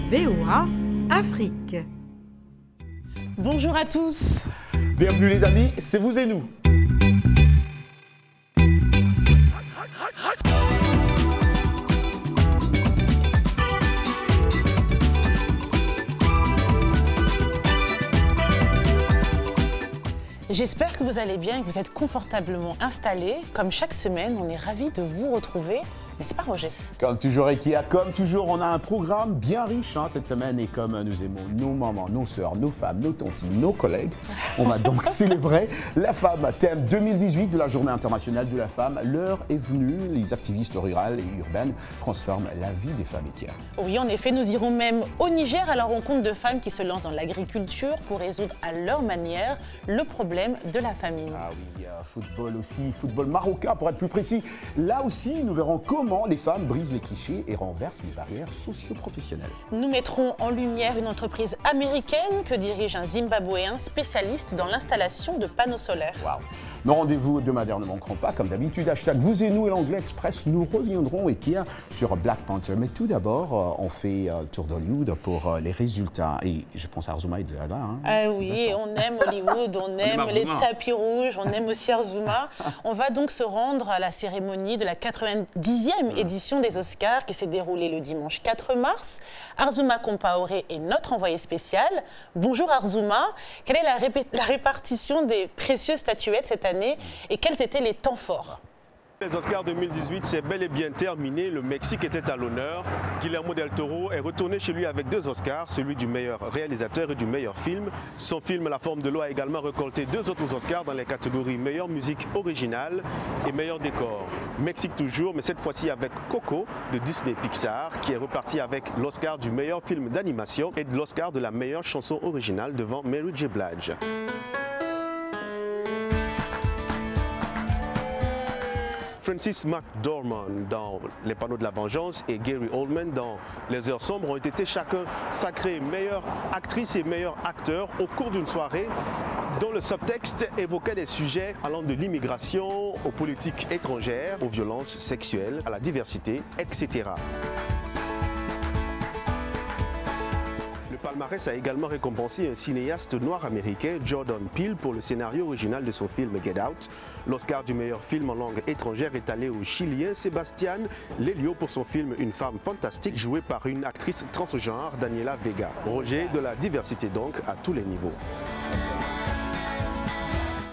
VOA Afrique. Bonjour à tous. Bienvenue les amis, c'est vous et nous. J'espère que vous allez bien et que vous êtes confortablement installés. Comme chaque semaine, on est ravis de vous retrouver. N'est-ce pas, Roger? Comme toujours, Ekia, comme toujours, on a un programme bien riche cette semaine. Et comme nous aimons nos mamans, nos sœurs, nos femmes, nos tontines, nos collègues, on va donc célébrer la femme. Thème 2018 de la Journée internationale de la femme. L'heure est venue. Les activistes rurales et urbaines transforment la vie des femmes, Ekia. Oui, en effet, nous irons même au Niger à la rencontre de femmes qui se lancent dans l'agriculture pour résoudre à leur manière le problème de la famine. Ah oui, football aussi, football marocain pour être plus précis. Là aussi, nous verrons comment les femmes brisent les clichés et renversent les barrières socio-professionnelles. Nous mettrons en lumière une entreprise américaine que dirige un Zimbabwéen spécialiste dans l'installation de panneaux solaires. Waouh. Nos rendez-vous hebdomadaires ne manqueront pas, comme d'habitude. Hashtag vous et nous et l'Anglais Express. Nous reviendrons, Ekia, sur Black Panther. Mais tout d'abord, on fait tour d'Hollywood pour les résultats. Et je pense à Arzouma et de là. Ah oui, on aime Hollywood, on aime les tapis rouges, on aime aussi Arzouma. On va donc se rendre à la cérémonie de la 90e édition des Oscars qui s'est déroulée le dimanche 4 mars. Arzouma Compaoré est notre envoyé spécial. Bonjour Arzouma. Quelle est la répartition des précieuses statuettes cette année et quels étaient les temps forts? Les Oscars 2018, c'est bel et bien terminé. Le Mexique était à l'honneur. Guillermo del Toro est retourné chez lui avec 2 Oscars, celui du meilleur réalisateur et du meilleur film. Son film La Forme de l'eau a également récolté 2 autres Oscars dans les catégories meilleure musique originale et meilleur décor. Mexique toujours, mais cette fois-ci avec Coco de Disney Pixar, qui est reparti avec l'Oscar du meilleur film d'animation et de l'Oscar de la meilleure chanson originale devant Mary J. Blige. Frances McDormand dans Les Panneaux de la Vengeance et Gary Oldman dans Les Heures Sombres ont été chacun sacrés meilleure actrice et meilleur acteur au cours d'une soirée dont le subtexte évoquait des sujets allant de l'immigration aux politiques étrangères, aux violences sexuelles, à la diversité, etc. Le palmarès a également récompensé un cinéaste noir américain, Jordan Peele, pour le scénario original de son film Get Out. L'Oscar du meilleur film en langue étrangère est allé au Chilien Sebastián Lelio pour son film Une femme fantastique, jouée par une actrice transgenre, Daniela Vega. Roger, de la diversité donc à tous les niveaux.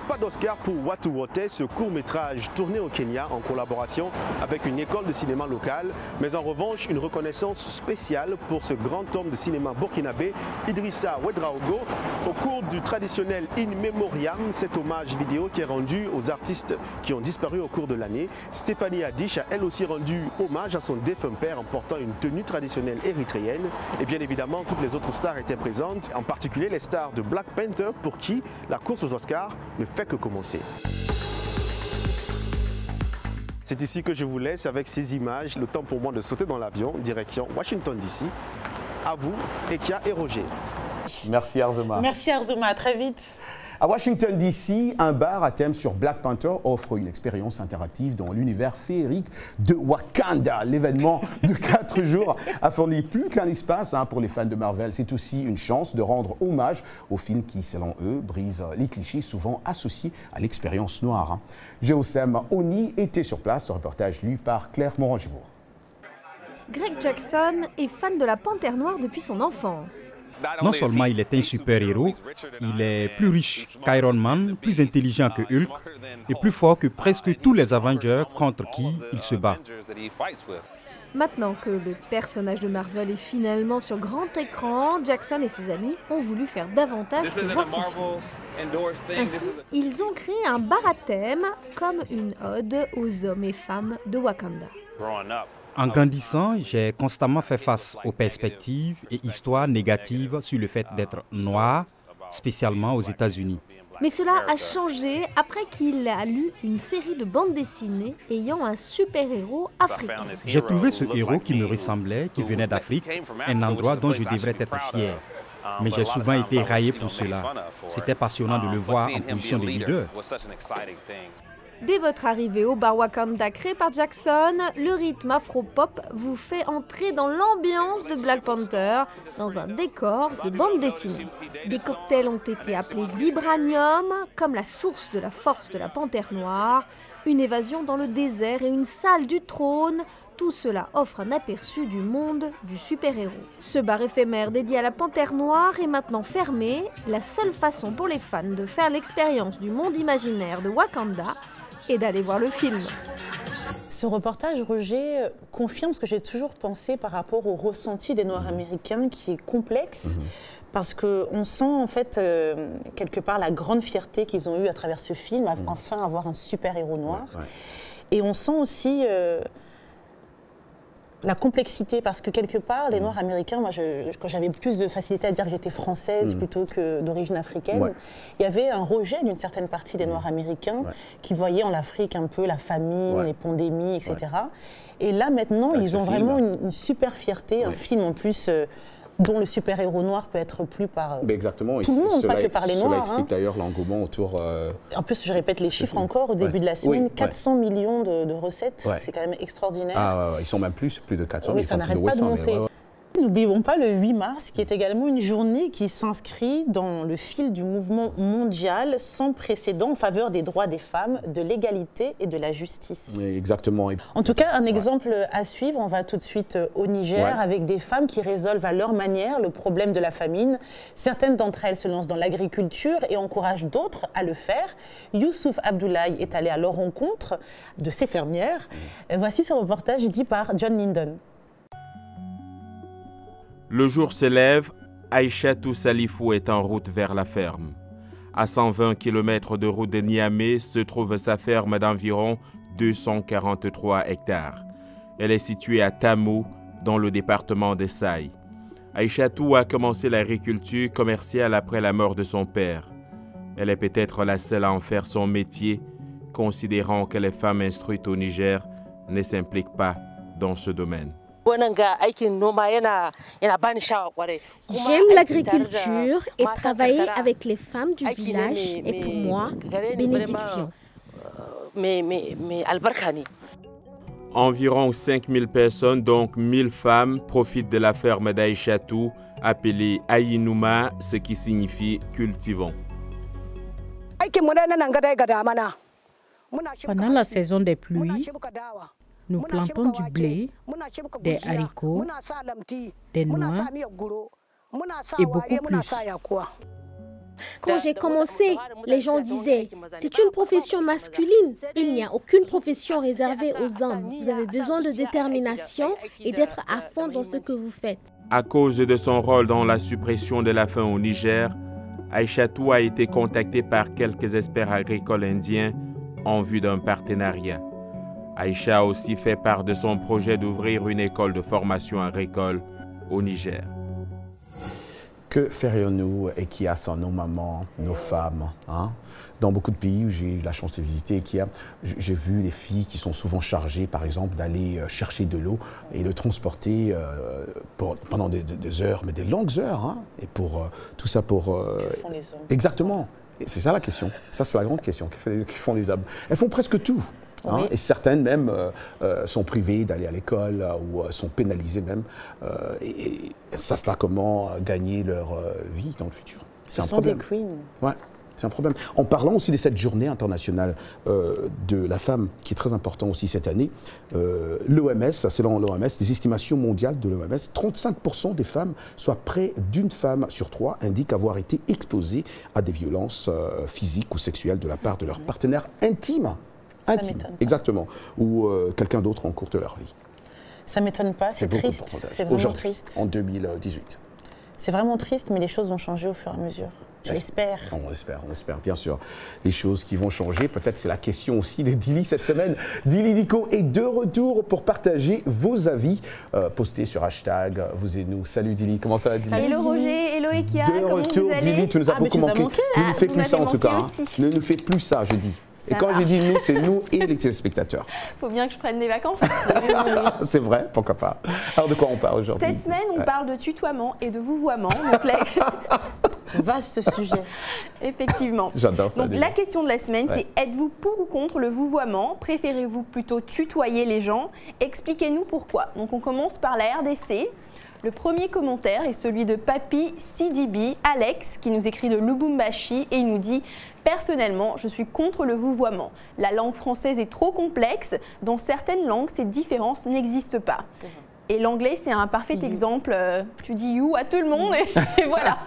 Pas d'Oscar pour Watu Wote, ce court-métrage tourné au Kenya en collaboration avec une école de cinéma locale, mais en revanche une reconnaissance spéciale pour ce grand homme de cinéma burkinabé, Idrissa Ouedraogo, au cours du traditionnel In Memoriam, cet hommage vidéo qui est rendu aux artistes qui ont disparu au cours de l'année. Stéphanie Haddish a elle aussi rendu hommage à son défunt père en portant une tenue traditionnelle érythréenne. Et bien évidemment, toutes les autres stars étaient présentes, en particulier les stars de Black Panther pour qui la course aux Oscars ne fait que commencer. C'est ici que je vous laisse avec ces images. Le temps pour moi de sauter dans l'avion, direction Washington DC. À vous, Ekia et Roger. Merci Arzouma. Merci Arzouma, à très vite. À Washington DC, un bar à thème sur Black Panther offre une expérience interactive dans l'univers féerique de Wakanda. L'événement de 4 jours a fourni plus qu'un espace pour les fans de Marvel. C'est aussi une chance de rendre hommage aux films qui, selon eux, brisent les clichés souvent associés à l'expérience noire. Jéhosem Oni était sur place, ce reportage lu par Claire Morangibourg. Greg Jackson est fan de la Panthère Noire depuis son enfance. Non seulement il est un super-héros, il est plus riche qu'Iron Man, plus intelligent que Hulk et plus fort que presque tous les Avengers contre qui il se bat. Maintenant que le personnage de Marvel est finalement sur grand écran, Jackson et ses amis ont voulu faire davantage que voir ce film. Ainsi, ils ont créé un bar à thème comme une ode aux hommes et femmes de Wakanda. En grandissant, j'ai constamment fait face aux perspectives et histoires négatives sur le fait d'être noir, spécialement aux États-Unis. Mais cela a changé après qu'il a lu une série de bandes dessinées ayant un super-héros africain. J'ai trouvé ce héros qui me ressemblait, qui venait d'Afrique, un endroit dont je devrais être fier. Mais j'ai souvent été raillé pour cela. C'était passionnant de le voir en position de leader. Dès votre arrivée au bar Wakanda créé par Jackson, le rythme afro-pop vous fait entrer dans l'ambiance de Black Panther, dans un décor de bande dessinée. Des cocktails ont été appelés Vibranium, comme la source de la force de la panthère noire, une évasion dans le désert et une salle du trône. Tout cela offre un aperçu du monde du super-héros. Ce bar éphémère dédié à la panthère noire est maintenant fermé. La seule façon pour les fans de faire l'expérience du monde imaginaire de Wakanda est d'aller voir le film. Ce reportage, Roger, confirme ce que j'ai toujours pensé par rapport au ressenti des Noirs américains qui est complexe. Parce qu'on sent en fait quelque part la grande fierté qu'ils ont eue à travers ce film, enfin avoir un super-héros noir. Et on sent aussi la complexité, parce que quelque part, les Noirs américains, moi, quand j'avais plus de facilité à dire que j'étais française plutôt que d'origine africaine, il y avait un rejet d'une certaine partie des Noirs américains qui voyaient en Afrique un peu la famine, les pandémies, etc. Et là, maintenant, ils ont vraiment une super fierté, un film en plus dont le super-héros noir peut être plus par tout le monde, pas que par les Noirs. Cela explique d'ailleurs l'engouement autour... En plus, je répète les chiffres encore, au début de la semaine, 400 millions de recettes, c'est quand même extraordinaire. Ah, ils sont même plus de 400 000. Oui, ça n'arrête pas de monter. N'oublions pas le 8 mars, qui est également une journée qui s'inscrit dans le fil du mouvement mondial sans précédent en faveur des droits des femmes, de l'égalité et de la justice. Exactement. En tout cas, un exemple à suivre, on va tout de suite au Niger avec des femmes qui résolvent à leur manière le problème de la famine. Certaines d'entre elles se lancent dans l'agriculture et encouragent d'autres à le faire. Youssouf Abdoulaye est allé à leur rencontre de ces fermières. Voici ce reportage dit par John Linden. Le jour se lève, Aïchatou Salifou est en route vers la ferme. À 120 km de route de Niamey se trouve sa ferme d'environ 243 hectares. Elle est située à Tamou, dans le département de Saï. Aïchatou a commencé l'agriculture commerciale après la mort de son père. Elle est peut-être la seule à en faire son métier, considérant que les femmes instruites au Niger ne s'impliquent pas dans ce domaine. J'aime l'agriculture et travailler avec les femmes du village est pour moi bénédiction. Environ 5000 personnes, donc 1000 femmes, profitent de la ferme d'Aïchatou, appelée Aïnouma, ce qui signifie cultivons. Pendant la saison des pluies, nous plantons du blé, des haricots, des noix et beaucoup plus. Quand j'ai commencé, les gens disaient « c'est une profession masculine, il n'y a aucune profession réservée aux hommes. Vous avez besoin de détermination et d'être à fond dans ce que vous faites. » À cause de son rôle dans la suppression de la faim au Niger, Aïchatou a été contactée par quelques experts agricoles indiens en vue d'un partenariat. Aïcha a aussi fait part de son projet d'ouvrir une école de formation agricole au Niger. Que ferions-nous et qui a son nos mamans, nos femmes Dans beaucoup de pays où j'ai eu la chance de visiter, j'ai vu les filles qui sont souvent chargées, par exemple, d'aller chercher de l'eau et de transporter pendant des heures, mais des longues heures. Et pour tout ça pour... font les hommes. Exactement. C'est ça la question. Ça, c'est la grande question. Que font les hommes? Elles font presque tout. Et certaines même sont privées d'aller à l'école ou sont pénalisées même et elles ne savent pas comment gagner leur vie dans le futur. C'est un problème. Des queens. Ouais, c'est un problème. En parlant aussi de cette journée internationale de la femme qui est très importante aussi cette année, l'OMS, selon l'OMS, les estimations mondiales de l'OMS, 35% des femmes, soit près d'une femme sur 3, indiquent avoir été exposées à des violences physiques ou sexuelles de la part de leur partenaire intime. Exactement, ou quelqu'un d'autre en cours de leur vie. Ça ne m'étonne pas, c'est triste, c'est vraiment triste. En 2018. C'est vraiment triste, mais les choses vont changer au fur et à mesure. J'espère. On espère, bien sûr. Les choses qui vont changer, peut-être c'est la question aussi de Dili cette semaine. Dili Dico est de retour pour partager vos avis. Postés sur hashtag vous et nous. Salut Dili, comment ça va Dili? Hello Roger, hello Ekia, de retour Dili, tu nous as beaucoup manqué. Ne nous fais plus ça en tout cas. Ne nous fais plus ça, je dis. Et quand j'ai dit nous, c'est nous et les téléspectateurs. Faut bien que je prenne des vacances. C'est vrai, pourquoi pas. Alors de quoi on parle aujourd'hui? Cette semaine, on parle de tutoiement et de vouvoiement. Donc Vaste sujet. Effectivement. J'adore ça. Donc la question de la semaine, c'est êtes-vous pour ou contre le vouvoiement? Préférez-vous plutôt tutoyer les gens? Expliquez-nous pourquoi. Donc on commence par la RDC. Le premier commentaire est celui de Papi CDB, Alex, qui nous écrit de Lubumbashi et il nous dit « Personnellement, je suis contre le vouvoiement. La langue française est trop complexe. Dans certaines langues, ces différences n'existent pas. » Et l'anglais, c'est un parfait exemple. Tu dis « you » à tout le monde et voilà.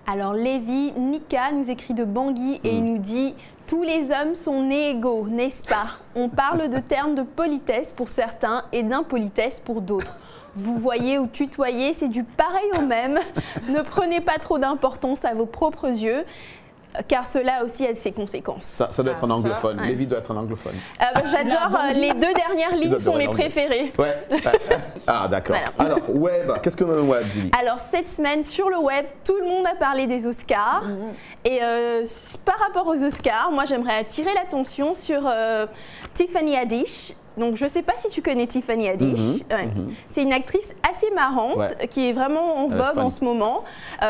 Alors Lévi Nika nous écrit de Bangui et il nous dit « Tous les hommes sont nés égaux, n'est-ce pas? On parle de termes de politesse pour certains et d'impolitesse pour d'autres. » Vous voyez ou tutoyer, c'est du pareil au même. Ne prenez pas trop d'importance à vos propres yeux, car cela aussi a ses conséquences. Ça doit être un anglophone. Ouais. Lévi doit être un anglophone. J'adore, les deux dernières lignes sont mes préférées. Ouais. Ah, d'accord. Voilà. Alors, web, qu'est-ce qu'on a dans le web, Dili? Alors, cette semaine, sur le web, tout le monde a parlé des Oscars. Et par rapport aux Oscars, moi, j'aimerais attirer l'attention sur Tiffany Haddish. Donc, je ne sais pas si tu connais Tiffany Haddish. C'est une actrice assez marrante qui est vraiment en vogue en ce moment,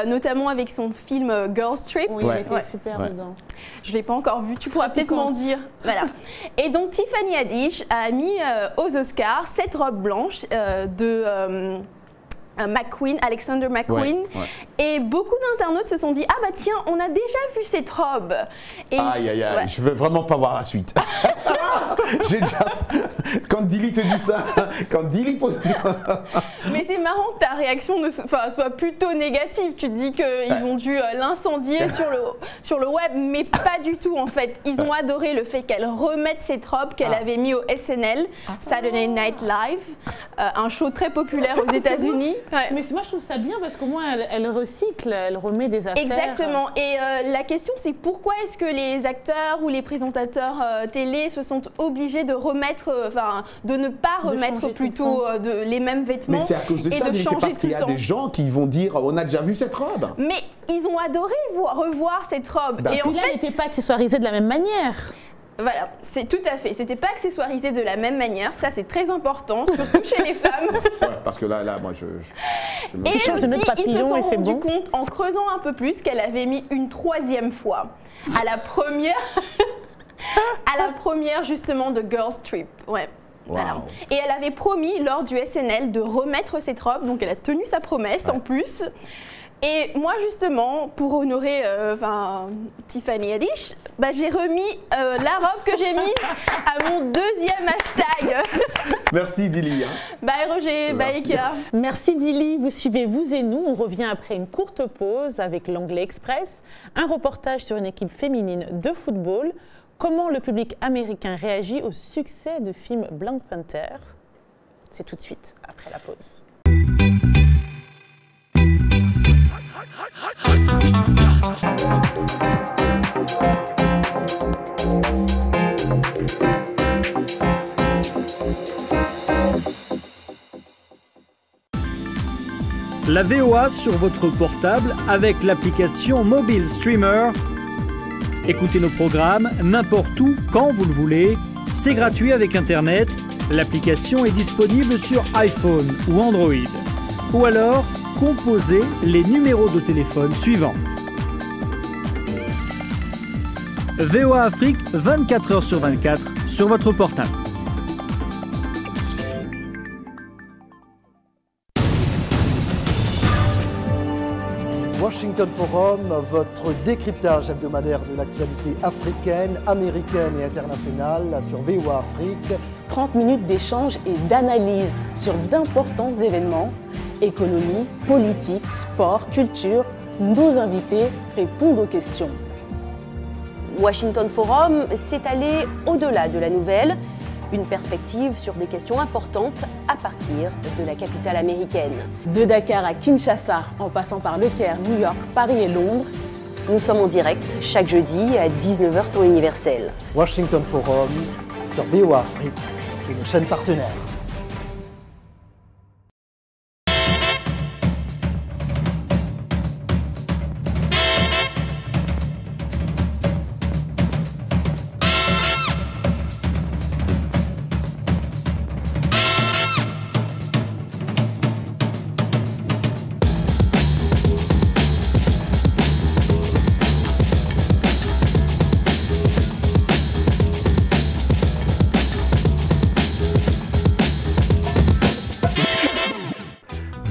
notamment avec son film Girls Trip. Oui, elle était super dedans. Je ne l'ai pas encore vu, tu pourras peut-être m'en dire. Voilà. Et donc, Tiffany Haddish a mis aux Oscars cette robe blanche de... McQueen, Alexander McQueen, et beaucoup d'internautes se sont dit « Ah bah tiens, on a déjà vu cette robe !» Aïe, je veux vraiment pas voir la suite. J'ai déjà... Quand Dili te dit ça, quand Dili pose... Mais c'est marrant que ta réaction soit plutôt négative. Tu te dis qu'ils ont dû l'incendier sur le web, mais pas du tout en fait. Ils ont adoré le fait qu'elle remette cette robe qu'elle avait mis au SNL, Saturday Night Live, un show très populaire aux États-Unis. Mais moi je trouve ça bien parce qu'au moins elle recycle, elle remet des affaires. Exactement. Et la question c'est pourquoi est-ce que les acteurs ou les présentateurs télé se sont obligés de remettre, de ne pas remettre plutôt les mêmes vêtements. Mais c'est à cause de ça, c'est parce qu'il y a des gens qui vont dire on a déjà vu cette robe. Mais ils ont adoré revoir cette robe. Et en fait, elle n'était pas accessoirisée de la même manière. Voilà, c'est tout à fait. C'était pas accessoirisé de la même manière. Ça, c'est très important, surtout chez les femmes. Ouais, parce que là, moi, je et aussi, ils se sont rendus compte, en creusant un peu plus, qu'elle avait mis une troisième fois. À la première, justement, de Girls Trip. Ouais. Wow. Voilà. Et elle avait promis, lors du SNL, de remettre cette robe. Donc, elle a tenu sa promesse, en plus. Et moi, justement, pour honorer Tiffany Haddish, j'ai remis la robe que j'ai mise à mon deuxième hashtag. Merci Dili. Bye Roger, bye Ika. Merci Dili, vous suivez Vous et Nous. On revient après une courte pause avec l'Anglais Express, un reportage sur une équipe féminine de football, comment le public américain réagit au succès du film Black Panther. C'est tout de suite après la pause. La VOA sur votre portable avec l'application Mobile Streamer. Écoutez nos programmes n'importe où, quand vous le voulez. C'est gratuit avec Internet. L'application est disponible sur iPhone ou Android. Ou alors, composez les numéros de téléphone suivants. VOA Afrique, 24 h sur 24 sur votre portable. Washington Forum, votre décryptage hebdomadaire de l'actualité africaine, américaine et internationale sur VOA Afrique. 30 minutes d'échange et d'analyse sur d'importants événements, économie, politique, sport, culture. Nos invités répondent aux questions. Washington Forum, c'est aller au-delà de la nouvelle, une perspective sur des questions importantes à partir de la capitale américaine. De Dakar à Kinshasa, en passant par Le Caire, New York, Paris et Londres. Nous sommes en direct chaque jeudi à 19 h temps universel. Washington Forum sur VOA Afrique et nos chaînes partenaires.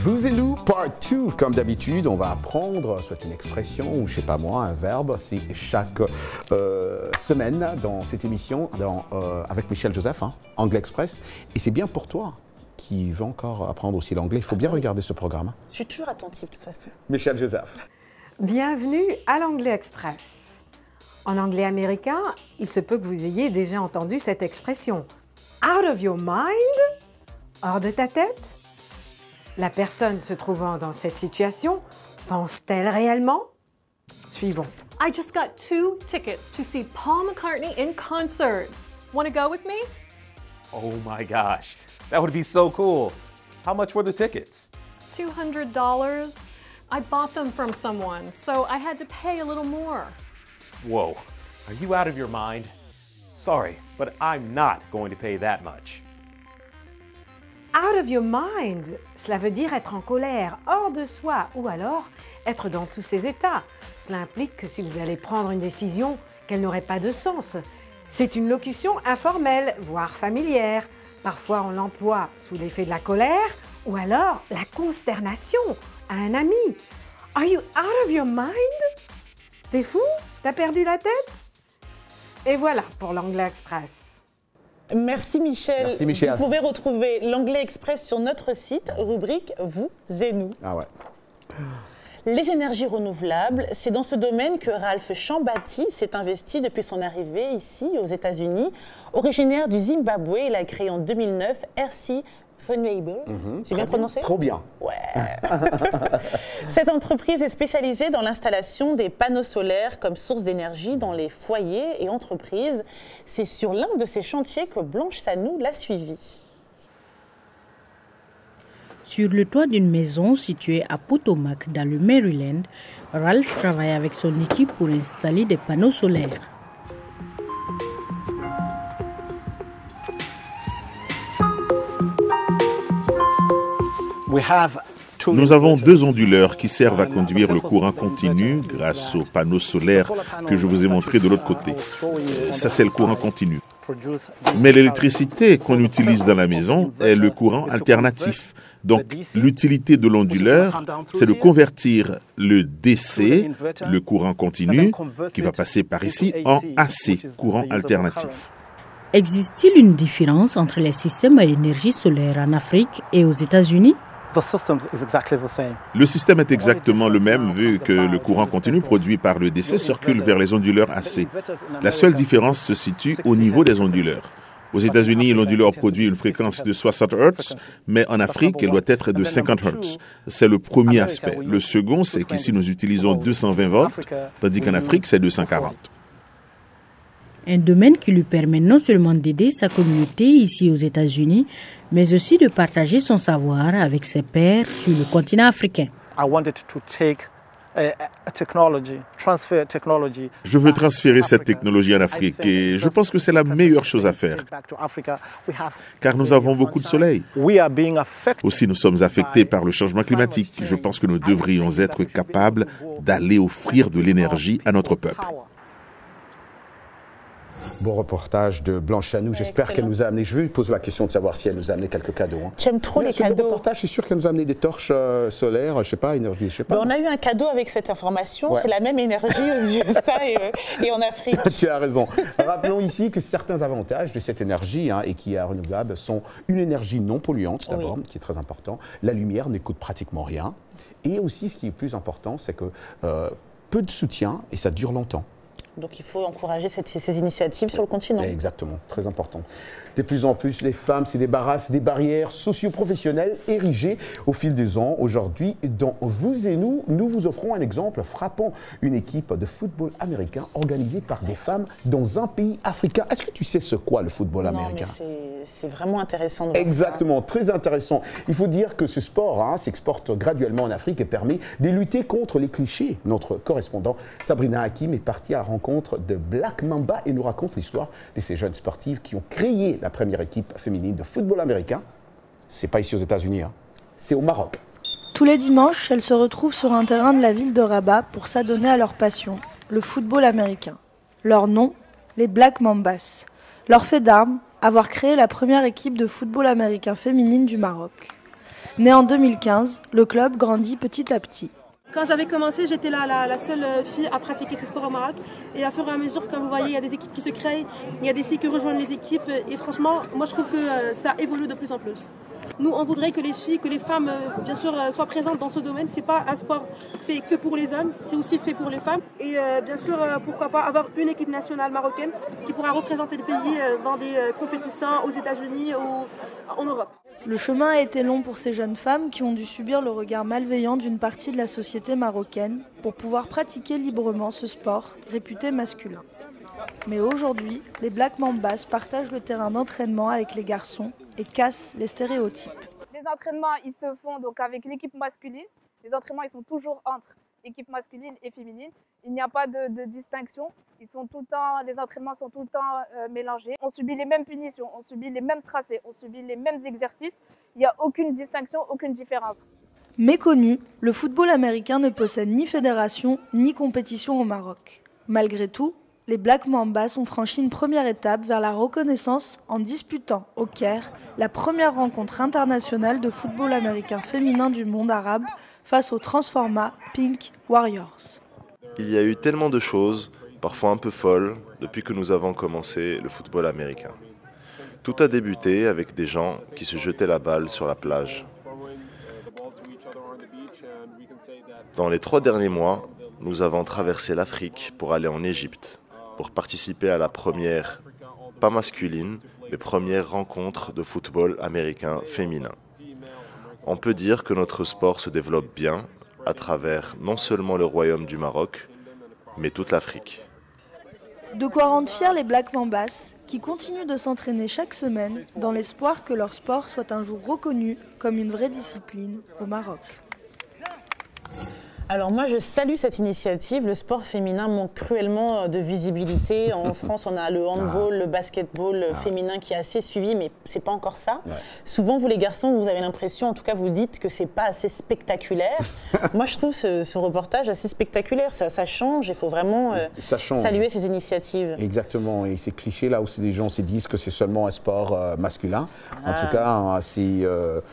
Vous et nous, part 2, comme d'habitude, on va apprendre soit une expression ou je sais pas moi, un verbe. C'est chaque semaine dans cette émission avec Michel Joseph, Anglais Express. Et c'est bien pour toi qui veut encore apprendre aussi l'anglais. Il faut bien regarder ce programme. Je suis toujours attentive de toute façon. Michel Joseph. Bienvenue à l'Anglais Express. En anglais américain, il se peut que vous ayez déjà entendu cette expression. Out of your mind? Hors de ta tête? La personne se trouvant dans cette situation pense-t-elle réellement? Suivons. I just got 2 tickets to see Paul McCartney in concert. Want to go with me? Oh my gosh, that would be so cool. How much were the tickets? $200. I bought them from someone, so I had to pay a little more. Whoa, are you out of your mind? Sorry, but I'm not going to pay that much. Out of your mind, cela veut dire être en colère, hors de soi, ou alors être dans tous ses états. Cela implique que si vous allez prendre une décision, qu'elle n'aurait pas de sens. C'est une locution informelle, voire familière. Parfois on l'emploie sous l'effet de la colère, ou alors la consternation à un ami. Are you out of your mind? T'es fou? T'as perdu la tête? Et voilà pour l'Anglais Express. Merci Michel. Merci Michel. Vous pouvez retrouver l'Anglais Express sur notre site, rubrique Vous et nous. Ah ouais. Les énergies renouvelables, c'est dans ce domaine que Ralph Chambati s'est investi depuis son arrivée ici aux États-Unis. Originaire du Zimbabwe, il a créé en 2009 RC Renewable. J'ai bien prononcé? Trop bien. Ouais. Cette entreprise est spécialisée dans l'installation des panneaux solaires comme source d'énergie dans les foyers et entreprises. C'est sur l'un de ces chantiers que Blanche Sanou l'a suivi. Sur le toit d'une maison située à Potomac, dans le Maryland, Ralph travaille avec son équipe pour installer des panneaux solaires. Nous avons 2 onduleurs qui servent à conduire le courant continu grâce aux panneaux solaires que je vous ai montrés de l'autre côté. Ça, c'est le courant continu. Mais l'électricité qu'on utilise dans la maison est le courant alternatif. Donc, l'utilité de l'onduleur, c'est de convertir le DC, le courant continu, qui va passer par ici, en AC, courant alternatif. Existe-t-il une différence entre les systèmes à énergie solaire en Afrique et aux États-Unis? Le système est exactement le même vu que le courant continu produit par le DC circule vers les onduleurs AC. La seule différence se situe au niveau des onduleurs. Aux États-Unis, l'onduleur produit une fréquence de 60 Hz, mais en Afrique, elle doit être de 50 Hz. C'est le premier aspect. Le second, c'est qu'ici, nous utilisons 220 volts, tandis qu'en Afrique, c'est 240. Un domaine qui lui permet non seulement d'aider sa communauté ici aux États-Unis, mais aussi de partager son savoir avec ses pairs sur le continent africain. Je veux transférer cette technologie en Afrique et je pense que c'est la meilleure chose à faire, car nous avons beaucoup de soleil. Aussi, nous sommes affectés par le changement climatique. Je pense que nous devrions être capables d'aller offrir de l'énergie à notre peuple. Bon reportage de Blanche Sanou. J'espère qu'elle nous a amené. Je vais lui poser la question de savoir si elle nous a amené quelques cadeaux. J'aime trop les cadeaux. Bon reportage, c'est sûr qu'elle nous a amené des torches solaires, je sais pas, énergie, je sais pas. On a eu un cadeau avec cette information. Ouais. C'est la même énergie aux USA et en Afrique. Tu as raison. Rappelons ici que certains avantages de cette énergie et qui est renouvelable sont une énergie non polluante d'abord, qui est très important. La lumière ne coûte pratiquement rien. Et aussi, ce qui est plus important, c'est que peu de soutien et ça dure longtemps. Donc il faut encourager ces initiatives sur le continent. Exactement, très important. De plus en plus, les femmes se débarrassent des barrières socio-professionnelles érigées au fil des ans. Aujourd'hui, dans Vous et nous, nous vous offrons un exemple frappant. Une équipe de football américain organisée par des femmes dans un pays africain. Est-ce que tu sais ce qu'est le football américain? C'est vraiment intéressant. De Exactement, très intéressant. Il faut dire que ce sport s'exporte graduellement en Afrique et permet de lutter contre les clichés. Notre correspondant Sabrina Hakim est partie à la rencontre de Black Mamba et nous raconte l'histoire de ces jeunes sportives qui ont créé la première équipe féminine de football américain. C'est pas ici aux États-Unis, c'est au Maroc. Tous les dimanches, elles se retrouvent sur un terrain de la ville de Rabat pour s'adonner à leur passion, le football américain. Leur nom, les Black Mambas. Leur fait d'armes, avoir créé la première équipe de football américain féminine du Maroc. Né en 2015, le club grandit petit à petit. Quand j'avais commencé, j'étais la seule fille à pratiquer ce sport au Maroc. Et à fur et à mesure, comme vous voyez, il y a des équipes qui se créent, il y a des filles qui rejoignent les équipes. Et franchement, moi je trouve que ça évolue de plus en plus. Nous, on voudrait que les filles, que les femmes, bien sûr, soient présentes dans ce domaine. C'est pas un sport fait que pour les hommes, c'est aussi fait pour les femmes. Et bien sûr, pourquoi pas avoir une équipe nationale marocaine qui pourra représenter le pays dans des compétitions aux États-Unis ou en Europe. Le chemin a été long pour ces jeunes femmes qui ont dû subir le regard malveillant d'une partie de la société marocaine pour pouvoir pratiquer librement ce sport réputé masculin. Mais aujourd'hui, les Black Mambas partagent le terrain d'entraînement avec les garçons et cassent les stéréotypes. Les entraînements, ils se font donc avec l'équipe masculine. Les entraînements, ils sont toujours entre équipe masculine et féminine. Il n'y a pas de distinction. Ils sont tout le temps, les entraînements sont tout le temps mélangés. On subit les mêmes punitions, on subit les mêmes tracés, on subit les mêmes exercices. Il n'y a aucune distinction, aucune différence. Méconnu, le football américain ne possède ni fédération ni compétition au Maroc. Malgré tout, les Black Mambas ont franchi une première étape vers la reconnaissance en disputant au Caire la première rencontre internationale de football américain féminin du monde arabe face au Transforma Pink Warriors. Il y a eu tellement de choses, parfois un peu folles, depuis que nous avons commencé le football américain. Tout a débuté avec des gens qui se jetaient la balle sur la plage. Dans les 3 derniers mois, nous avons traversé l'Afrique pour aller en Égypte, pour participer à la première, pas masculine, mais première rencontre de football américain féminin. On peut dire que notre sport se développe bien à travers non seulement le royaume du Maroc, mais toute l'Afrique. De quoi rendre fiers les Black Mambas, qui continuent de s'entraîner chaque semaine dans l'espoir que leur sport soit un jour reconnu comme une vraie discipline au Maroc. Alors moi, je salue cette initiative. Le sport féminin manque cruellement de visibilité. En France, on a le handball, le basketball féminin qui est assez suivi, mais c'est pas encore ça. Ouais. Souvent, vous les garçons, vous avez l'impression, en tout cas, vous dites que c'est pas assez spectaculaire. Moi, je trouve ce reportage assez spectaculaire. Ça change. Il faut vraiment saluer ces initiatives. Exactement. Et ces clichés là où les gens se disent que c'est seulement un sport masculin. En tout cas, ces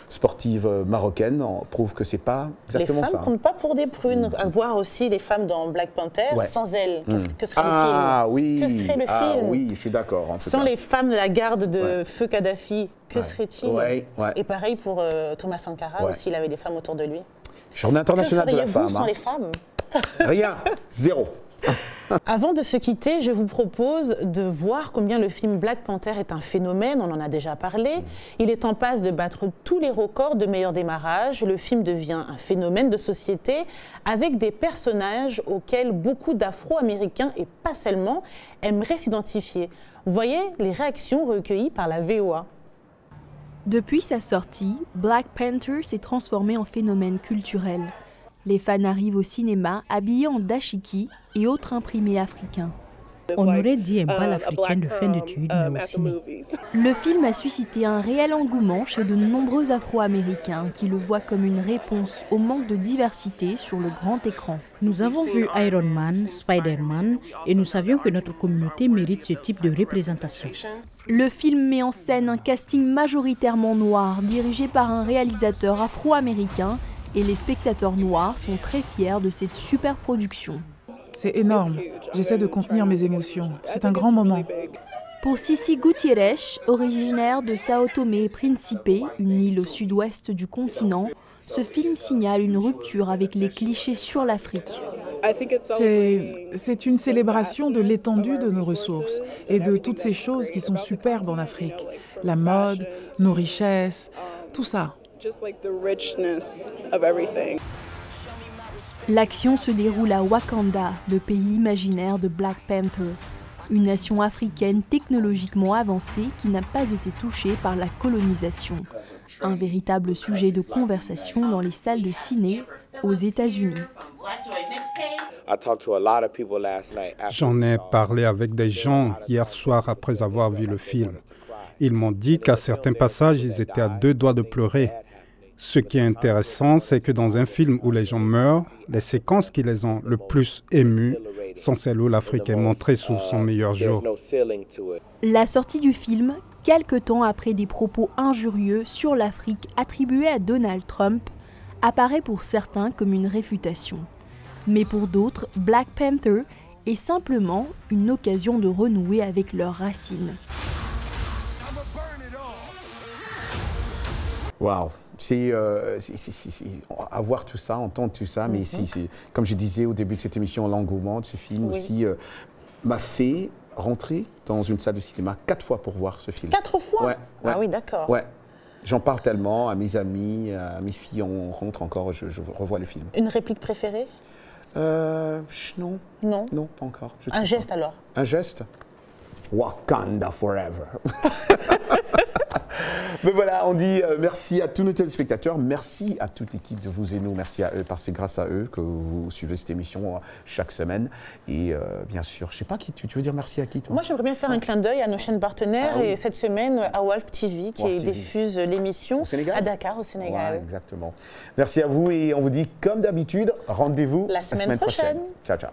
sportives marocaines prouvent que c'est pas exactement ça. Les femmes comptent pas pour des à voir aussi les femmes dans Black Panther, sans elles, que serait le film? Oui. Que serait le film? Oui, je suis d'accord. Sans les femmes de la garde de feu Kadhafi, que serait-il? Et pareil pour Thomas Sankara aussi, il avait des femmes autour de lui. Journée internationale de la femme. Que feriez-vous sans les femmes? Rien, zéro. Avant de se quitter, je vous propose de voir combien le film Black Panther est un phénomène, on en a déjà parlé. Il est en passe de battre tous les records de meilleur démarrage. Le film devient un phénomène de société avec des personnages auxquels beaucoup d'Afro-Américains, et pas seulement, aimeraient s'identifier. Vous voyez les réactions recueillies par la VOA. Depuis sa sortie, Black Panther s'est transformé en phénomène culturel. Les fans arrivent au cinéma habillés en dashiki et autres imprimés africains. On aurait dit un bal africain de fin d'études, mais au ciné. Le film a suscité un réel engouement chez de nombreux Afro-Américains qui le voient comme une réponse au manque de diversité sur le grand écran. Nous avons vu Iron Man, Spider-Man, et nous savions que notre communauté mérite ce type de représentation. Le film met en scène un casting majoritairement noir, dirigé par un réalisateur afro-américain, et les spectateurs noirs sont très fiers de cette super production. C'est énorme. J'essaie de contenir mes émotions. C'est un grand moment. Pour Sissi Gutiérrez, originaire de Sao Tomé et Principe, une île au sud-ouest du continent, ce film signale une rupture avec les clichés sur l'Afrique. C'est une célébration de l'étendue de nos ressources et de toutes ces choses qui sont superbes en Afrique. La mode, nos richesses, tout ça. L'action se déroule à Wakanda, le pays imaginaire de Black Panther, une nation africaine technologiquement avancée qui n'a pas été touchée par la colonisation. Un véritable sujet de conversation dans les salles de ciné aux États-Unis. J'en ai parlé avec des gens hier soir après avoir vu le film. Ils m'ont dit qu'à certains passages, ils étaient à 2 doigts de pleurer. Ce qui est intéressant, c'est que dans un film où les gens meurent, les séquences qui les ont le plus émus sont celles où l'Afrique est montrée sous son meilleur jour. La sortie du film quelque temps après des propos injurieux sur l'Afrique attribués à Donald Trump, apparaît pour certains comme une réfutation. Mais pour d'autres, Black Panther est simplement une occasion de renouer avec leurs racines. Waouh! C'est avoir tout ça, entendre tout ça, mais comme je disais au début de cette émission, l'engouement de ce film aussi m'a fait rentrer dans une salle de cinéma 4 fois pour voir ce film. 4 fois? Ouais. Ah oui, d'accord. Ouais. J'en parle tellement à mes amis, à mes filles, on rentre encore, je revois le film. Une réplique préférée? Non. Non? Non, pas encore. Un geste alors? Un geste? Wakanda forever. Mais voilà, on dit merci à tous nos téléspectateurs, merci à toute l'équipe de Vous et Nous, merci à eux, parce que c'est grâce à eux que vous suivez cette émission chaque semaine. Et bien sûr, je ne sais pas qui, tu veux dire merci à qui toi? Moi, j'aimerais bien faire un clin d'œil à nos chaînes partenaires et cette semaine à Wolf TV qui diffuse l'émission à Dakar, au Sénégal. Ouais, exactement. Merci à vous et on vous dit comme d'habitude, rendez-vous la semaine prochaine. Ciao, ciao.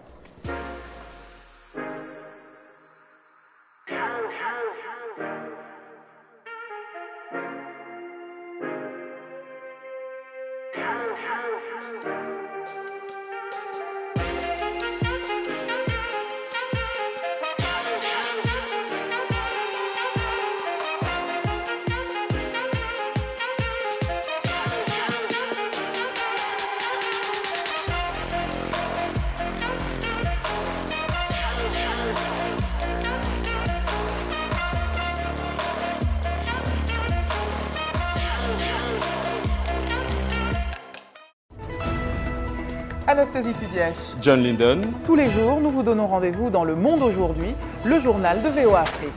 Anastasie Tudiach. John Linden. Tous les jours, nous vous donnons rendez-vous dans Le Monde aujourd'hui, le journal de VOA Afrique.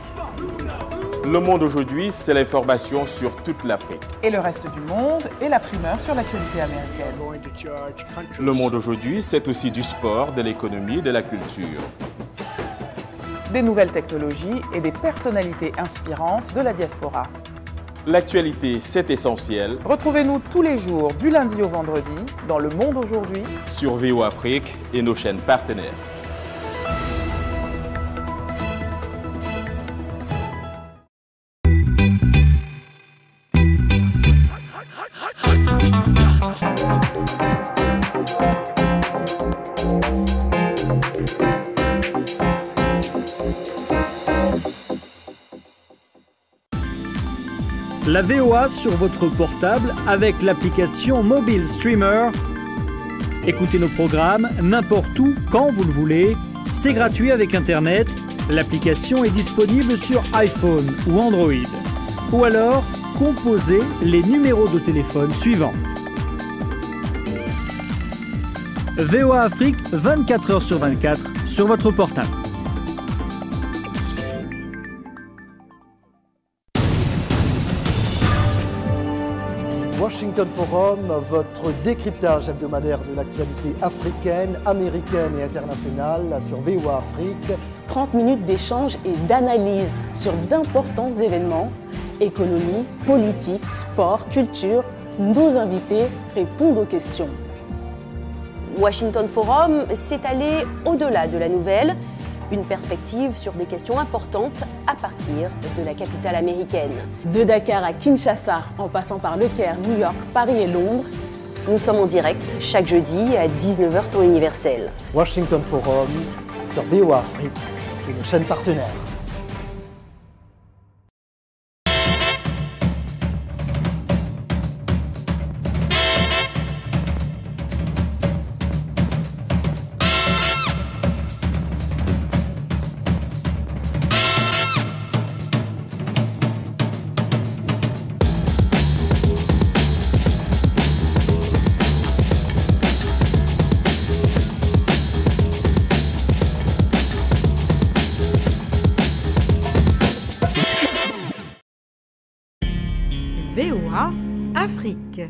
Le Monde aujourd'hui, c'est l'information sur toute l'Afrique. Et le reste du monde et la primeur sur l'actualité américaine. Le Monde aujourd'hui, c'est aussi du sport, de l'économie, de la culture. Des nouvelles technologies et des personnalités inspirantes de la diaspora. L'actualité, c'est essentiel. Retrouvez-nous tous les jours, du lundi au vendredi, dans Le Monde aujourd'hui, sur VOA Afrique et nos chaînes partenaires. La VOA sur votre portable avec l'application Mobile Streamer. Écoutez nos programmes n'importe où, quand vous le voulez. C'est gratuit avec Internet. L'application est disponible sur iPhone ou Android. Ou alors, composez les numéros de téléphone suivants. VOA Afrique, 24 heures sur 24, sur votre portable. Washington Forum, votre décryptage hebdomadaire de l'actualité africaine, américaine et internationale sur VOA Afrique. 30 minutes d'échange et d'analyse sur d'importants événements, économie, politique, sport, culture. Nos invités répondent aux questions. Washington Forum, c'est aller au-delà de la nouvelle, une perspective sur des questions importantes à partir de la capitale américaine. De Dakar à Kinshasa, en passant par Le Caire, New York, Paris et Londres, nous sommes en direct chaque jeudi à 19h temps universel. Washington Forum sur VOA Afrique et nos chaînes partenaires. VOA Afrique.